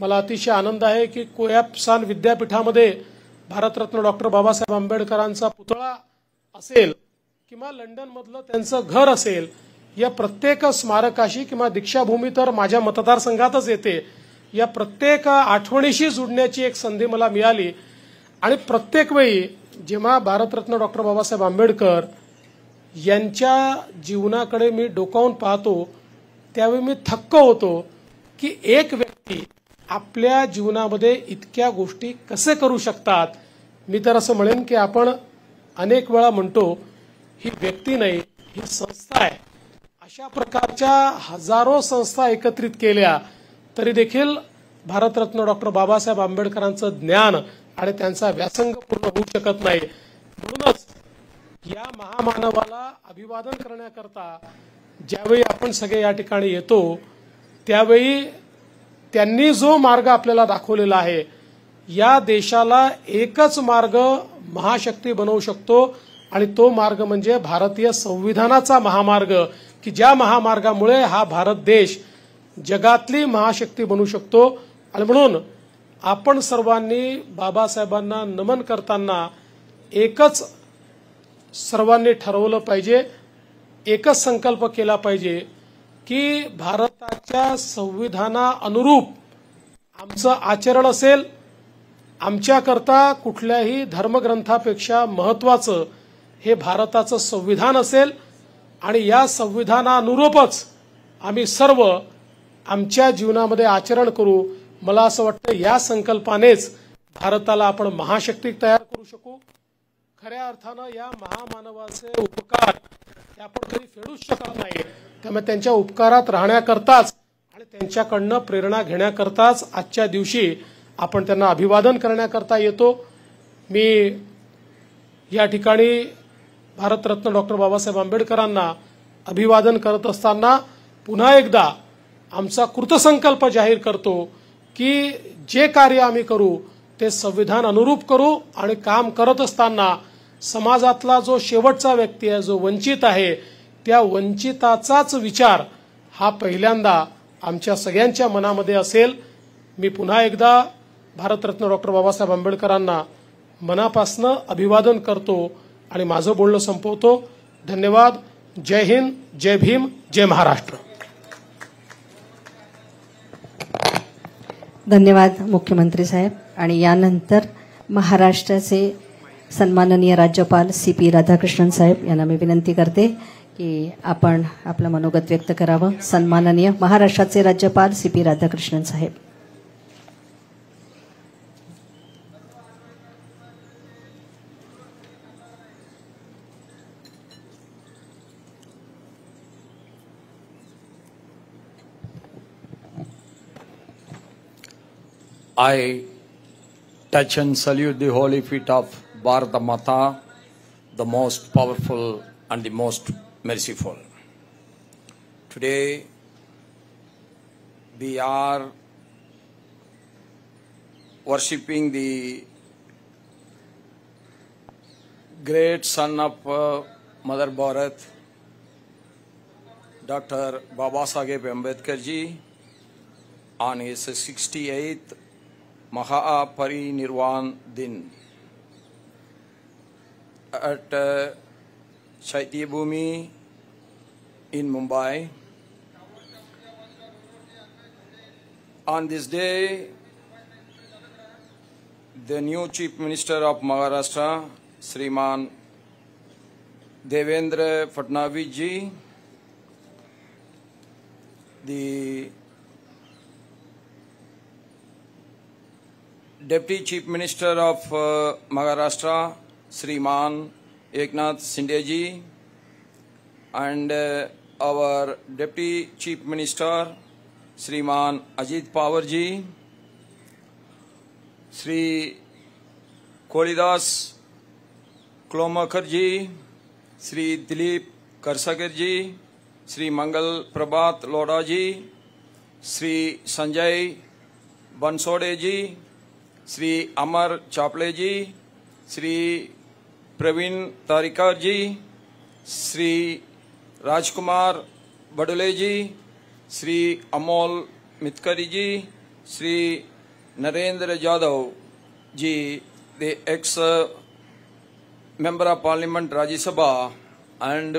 मला अतिशय आनंद आहे की कोयाप्सान विद्यापीठामध्ये भारतरत्न डॉक्टर बाबासाहेब आंबेडकरांचा पुतळा असेल किंवा लंडनमधलं त्यांचं घर असेल, या प्रत्येक स्मारकाशी किंवा दीक्षाभूमी तर माझ्या मतदारसंघातच येते, या प्रत्येक आठवणीशी जुडण्याची एक संधी मला मिळाली। आणि प्रत्येक वेळी जेव्हा भारतरत्न डॉक्टर बाबासाहेब आंबेडकर यांच्या जीवनाकडे मी डोकावून पाहतो त्यावेळी मी थक्क होतो की एक व्यक्ती आपल्या जीवनामध्ये इतक्या गोष्टी कसे करू शकतात। मी तर असं म्हणेन की आपण अनेक वेळा म्हणतो ही व्यक्ती नाही, ही संस्था आहे। अशा प्रकारच्या हजारो संस्था एकत्रित केल्या तरी देखील भारतरत्न डॉक्टर बाबासाहेब आंबेडकरांचं ज्ञान आणि त्यांचा व्यासंग पूर्ण होऊ शकत नाही। म्हणूनच या महामानवाला अभिवादन करण्याकरता ज्यावेळी आपण सगळे या ठिकाणी येतो त्यावेळी त्यांनी जो मार्ग आपल्याला दाखवलेला आहे, या देशाला एकच मार्ग महाशक्ती बनवू शकतो आणि तो मार्ग म्हणजे भारतीय संविधानाचा महामार्ग, की ज्या महामार्गामुळे हा भारत देश जगातली महाशक्ती बनू शकतो। आणि म्हणून आपण सर्वांनी बाबासाहेबांना नमन करताना एकच सर्वांनी ठरवलं पाहिजे, एकच संकल्प केला पाहिजे की भारताच्या संविधाना अनुरूप आमचं आचरण असेल। आमच्याकरता कुठल्याही धर्मग्रंथापेक्षा महत्त्वाचं हे भारताचं संविधान असेल आणि या संविधानानुरूपच आम्ही सर्व आमच्या जीवनामध्ये आचरण करू। मला असं वाटतं या संकल्पानेच भारताला आपण महाशक्ती तयार करू शकू। खऱ्या अर्थानं या महामानवाचे उपकार ते आपण कधी फेडूच शकत नाही, त्यामुळे त्यांच्या उपकारात राहण्याकरताच आणि त्यांच्याकडनं प्रेरणा घेण्याकरताच आजच्या दिवशी आपण त्यांना अभिवादन करण्याकरता येतो। मी या ठिकाणी भारतरत्न डॉक्टर बाबासाहेब आंबेडकरांना अभिवादन करत असताना पुन्हा एकदा आमचा कृतसंकल्प जाहीर करतो की जे कार्य आम्ही करू ते संविधान अनुरूप करू आणि काम करत असताना समाजातला जो शेवटचा व्यक्ती आहे, जो वंचित आहे, त्या वंचिताचाच विचार हा पहिल्यांदा आमच्या सगळ्यांच्या मनामध्ये असेल। मी पुन्हा एकदा भारतरत्न डॉक्टर बाबासाहेब आंबेडकरांना मनापासून अभिवादन करतो आणि माझं बोलणं संपवतो। धन्यवाद। जय हिंद, जय भीम, जय महाराष्ट्र। धन्यवाद मुख्यमंत्री साहेब। आणि यानंतर महाराष्ट्राचे सन्माननीय राज्यपाल CP राधाकृष्णन साहेब यांना मी विनंती करते की आपण आपलं मनोगत व्यक्त करावं। सन्माननीय महाराष्ट्राचे राज्यपाल CP Radhakrishnan Saheb. I touch and salute the holy feet of Bharata Mata, the most powerful and the most merciful. Today, we are worshipping the great son of Mother Bharat, Dr. Babasaheb Ambedkar ji, on his 68th Mahaparinirvan Din at Chaitya-Bhumi in Mumbai. On this day, the new Chief Minister of Maharashtra, Shriman Devendra Fadnavis ji, the Deputy Chief Minister of Maharashtra, Shriman Eknath Shinde ji, and our Deputy Chief Minister, Shriman Ajit Pawar ji, Shri Kolidas Klomakar ji, Shri Dilip Karsagar ji, Shri Mangal Prabhat Loda ji, Shri Sanjay Bansode ji, Shri Amar Chaple ji, Shri Praveen Tarikar ji, Shri Rajkumar Badule ji, Shri Amol Mitkari ji, Sri Narendra Yadav ji, the ex-member of Parliament Rajya Sabha and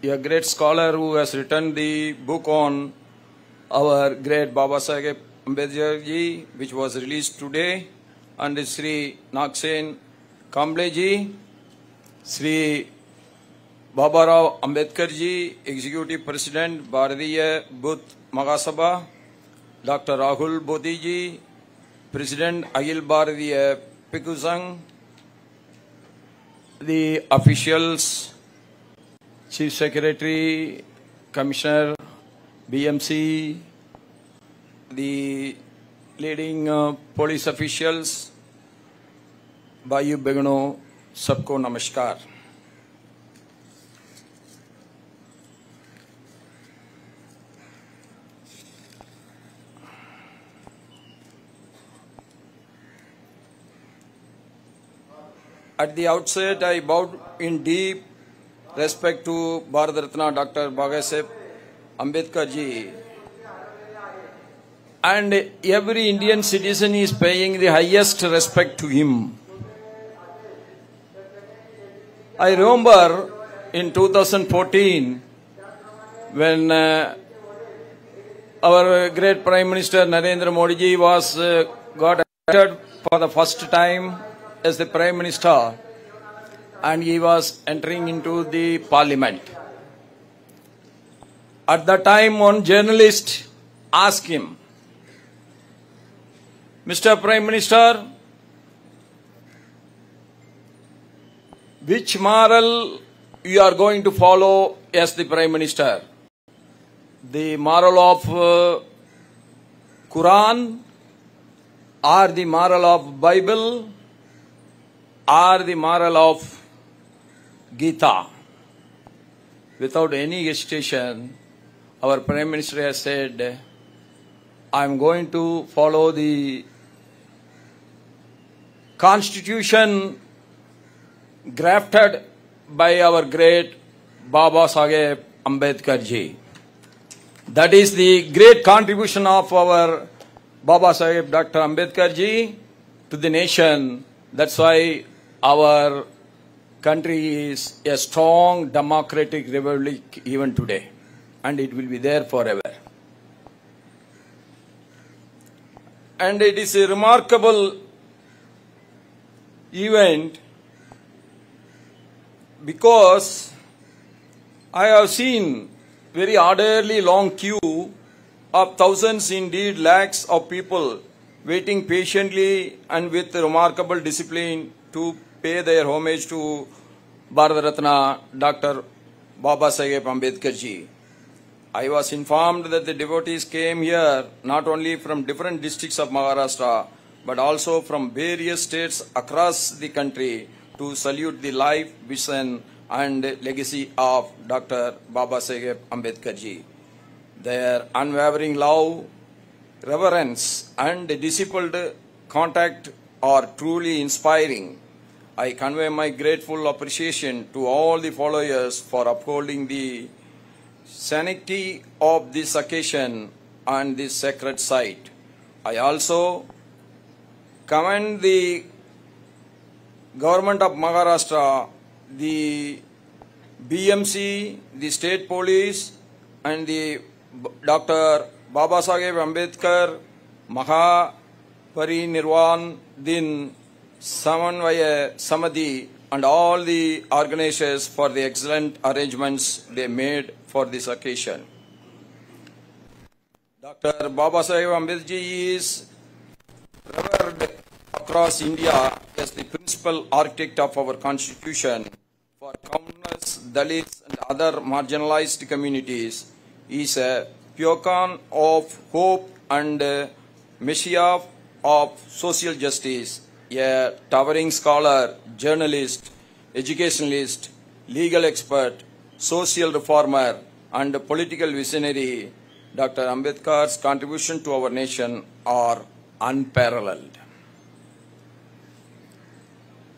a great scholar who has written the book on our great Baba Saheb Ambedkar ji, which was released today, and Sri Naksen Kamble ji, Sri Baba Rao Ambedkar ji, Executive President Bharatiya Bhuth Mahasabha, Dr. Rahul Bodhi ji, President Akhil Bharatiya Bhikkhu Sangh, the officials, Chief Secretary, Commissioner, BMC, the leading police officials, Bhaiyo Begno, सबको नमस्कार। At the outset, I bowed in deep respect to Bharat Ratna Dr. Babasaheb Ambedkar ji, and every Indian citizen is paying the highest respect to him. I remember in 2014 when our great Prime Minister Narendra Modi ji was got elected for the first time as the Prime Minister, and he was entering into the Parliament. At that time, one journalist asked him, "Mr. Prime Minister, which moral you are going to follow as the Prime Minister? The moral of Quran, or the moral of Bible, or the moral of Gita?" Without any hesitation, our Prime Minister has said, "I am going to follow the Constitution grafted by our great Baba Saheb Ambedkar ji." That is the great contribution of our Baba Saheb Dr. Ambedkar ji to the nation. That's why our country is a strong democratic republic even today, and it will be there forever. And it is a remarkable event because I have seen very orderly long queue of thousands, indeed lakhs of people waiting patiently and with remarkable discipline to pay their homage to Bharat Ratna Dr. Baba Saheb Ambedkar ji. I was informed that the devotees came here not only from different districts of Maharashtra but also from various states across the country to salute the life, vision and legacy of Dr. Baba Saheb Ambedkar ji. Their unwavering love, reverence and discipled contact are truly inspiring. I convey my grateful appreciation to all the followers for upholding the sanctity of this occasion and this sacred site. I also commend the government of Maharashtra, the BMC, the state police and the Dr. Baba Saheb Ambedkar Maha Parinirvan Din Samanvaya Samadhi and all the organizers for the excellent arrangements they made for this occasion. Dr. Baba Saheb Ambedkar ji is revered across India as the principal architect of our constitution for countless Dalits and other marginalized communities. He is a beacon of hope and messiah of social justice, a towering scholar, journalist, educationalist, legal expert, social reformer and political visionary. Dr. Ambedkar's contribution to our nation are unparalleled.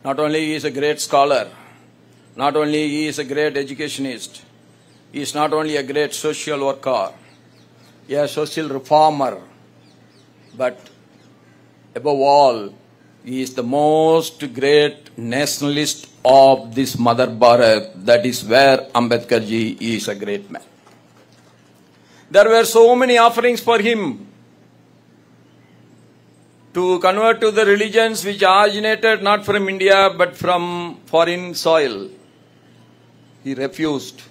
Not only he is a great scholar, not only he is a great educationist, he is not only a great social worker, a social reformer, but above all, he is the most great nationalist of this Mother Bharat. That is where Ambedkar ji is a great man. There were so many offerings for him to convert to the religions which originated not from India but from foreign soil. He refused.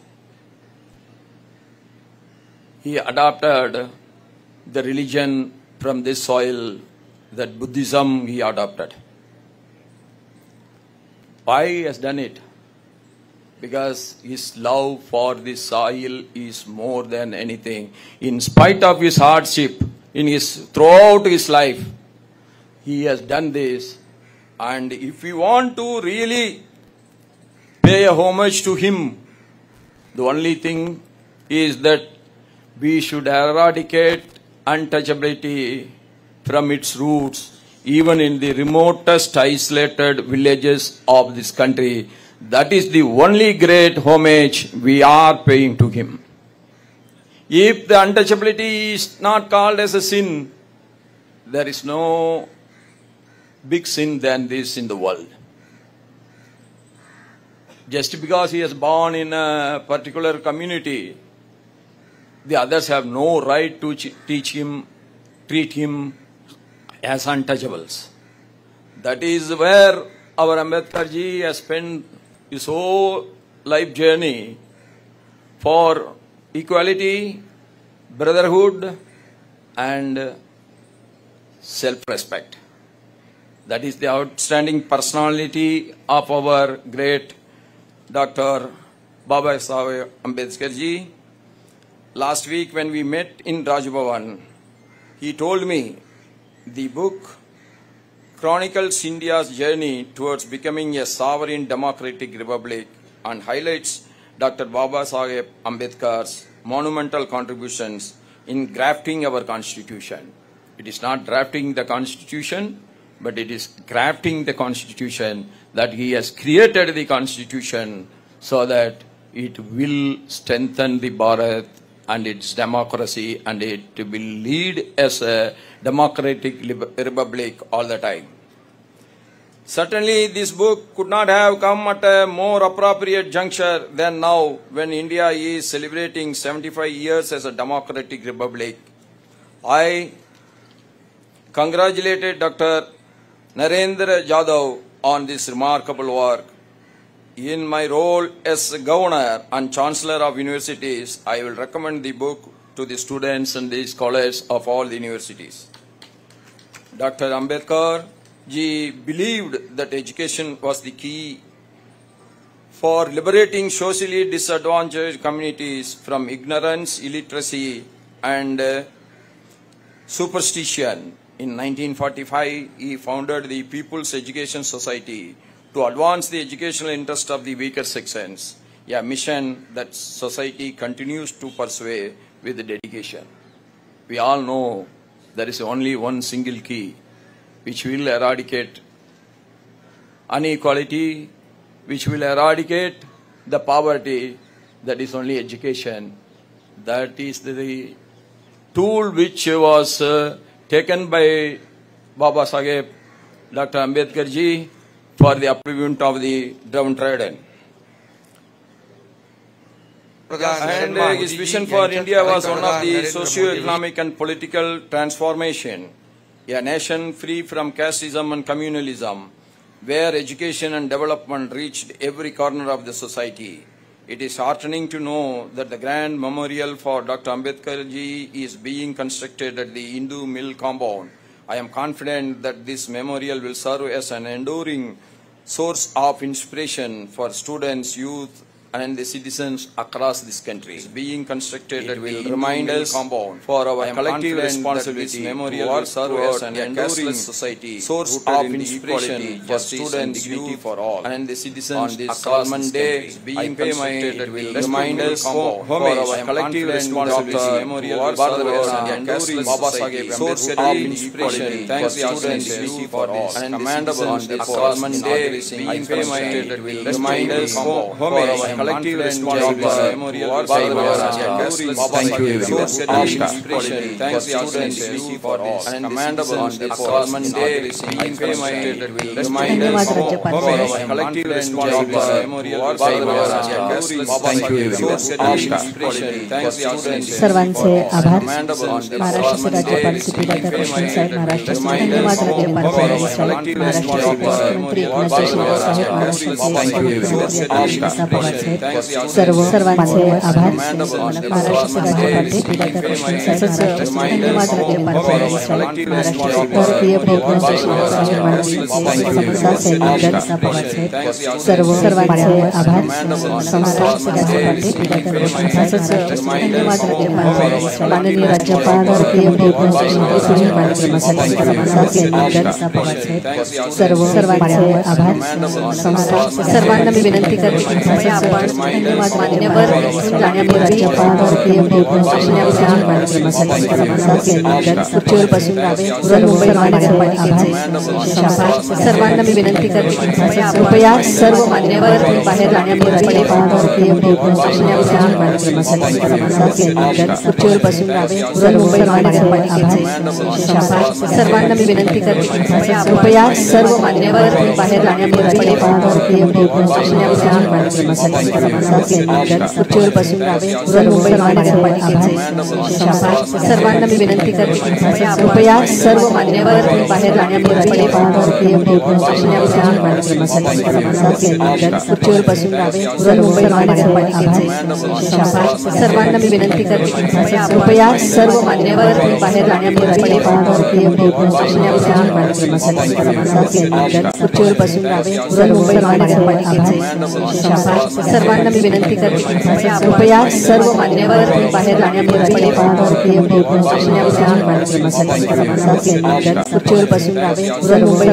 He adopted the religion from this soil, that Buddhism he adopted. Why he has done it? Because his love for this soil is more than anything. In spite of his hardship, throughout his life, he has done this. And if we want to really pay a homage to him, the only thing is that we should eradicate untouchability from its roots, even in the remotest isolated villages of this country. That is the only great homage we are paying to him. If the untouchability is not called as a sin, there is no big sin than this in the world. Just because he is born in a particular community, the others have no right to treat him as untouchables. That is where our Ambedkar ji has spent his whole life journey for equality, brotherhood, and self-respect. That is the outstanding personality of our great Dr. Baba Saheb Ambedkar ji. Last week when we met in Raj Bhavan, he told me the book chronicles India's journey towards becoming a sovereign democratic republic and highlights Dr. Baba Saheb Ambedkar's monumental contributions in crafting our constitution. It is not drafting the constitution, but it is crafting the constitution, that he has created the constitution so that it will strengthen the Bharat and its democracy, and it will lead as a democratic republic all the time. Certainly this book could not have come at a more appropriate juncture than now, when India is celebrating 75 years as a democratic republic. I congratulated Dr. Narendra Jadhav on this remarkable work. In my role as Governor and Chancellor of Universities, I will recommend the book to the students and the scholars of all the universities. Dr. Ambedkar ji believed that education was the key for liberating socially disadvantaged communities from ignorance, illiteracy, and superstition. In 1945, he founded the People's Education Society to advance the educational interest of the weaker sections, a mission that society continues to pursue with dedication. We all know there is only one single key which will eradicate inequality, which will eradicate the poverty. That is only education. That is the tool which was taken by Baba Saheb, Dr. Ambedkar ji, for the upliftment of the downtrodden. And his vision for India was one of the socio-economic and political transformation, a nation free from casteism and communalism, where education and development reached every corner of the society. It is heartening to know that the grand memorial for Dr. Ambedkar ji is being constructed at the Hindu Mill compound. I am confident that this memorial will serve as an enduring source of inspiration for students, youth, and the citizens across this country. It's being constructed, it will remind us for our collective responsibility to work towards an enduring society, source of inspiration for students, youth, for all, and the citizens across this country. Being constructed, it will remind us for our collective responsibility to work towards an enduring society, source of inspiration for students, youth, for all, and commendable on this Day. Being constructed, it will remind us for our collective responsibility. Thank you very much. Thanks the organization for this commendable Government Day. I pay my धन्यवाद राज्यपाल collective responsibility. Thank you very much. Thanks the organization. सर्वांचे आभार. महाराष्ट्राचे राज्यपाल CP Radhakrishnan साहेब, महाराष्ट्राचे धन्यवाद राज्यपाल फडणवीस साहेब, महाराष्ट्राचे मुख्यमंत्री एकनाथ शिंदे साहेब, महाराष्ट्राचे पवार साहेब, सर्वांचे आभार. महाराष्ट्राचे राज्यपाल CP राधाकृष्णन साहेब, महाराष्ट्राचे धन्यवाद राज्यपाल फडणवीस साहेब, महाराष्ट्राचे भारतीय एकनाथ शिंदे साहेब, महाराष्ट्राचे सैनिक दल पवार साहेब, सर्वांचे आभार. महाराष्ट्राचे राज्यपाल CP राधाकृष्णन साहेब, महाराष्ट्राचे धन्यवाद राज्यपाल फडणवीस साहेब, माननीय राज्यपाल भारतीय सर्वांचे आभार. सर्वांना मी विनंती करते की आपण धन्यवाद मान्यवर जाण्यापूर्वी राज्यपाल भारतीय खुर्चीवर बसून राहावे. मुंबई महानगरपालिकेचे सर्वांना मी विनंती करते की कृपया सर्व मान्यवर बाहेर जाण्यापूर्वी भारतीय खुर्चीवर बसून राहावे. मुंबई महानगरपालिकेचे सर्वांना मी विनंती करते की कृपया सर्व मान्यवर बाहेर जाण्यापूर्वी भारतीय खुर्चीवर बसून राहावे. मुंबई महानगरपालिकेचे सर्वांना मी विनंती करते की कृपया सर्व मान्यवर बाहेर जाण्यापूर्वी भारतीय खुर्चीवर बसून राहावे. मुंबई महानगरपालिकेचे सर्वांना मी विनंती करते की कृपया सर्व मान्यवर बाहेर जाण्यापूर्वी भारतीय खुर्चीवर बसून राहावे. मुंबई महानगरपालिकेचे सर्वांना मी विनंती करते की कृपया सर्व मान्यवर बाहेर जाण्यापूर्वी भारतीय खुर्चीवर बसून राहावे. मुंबई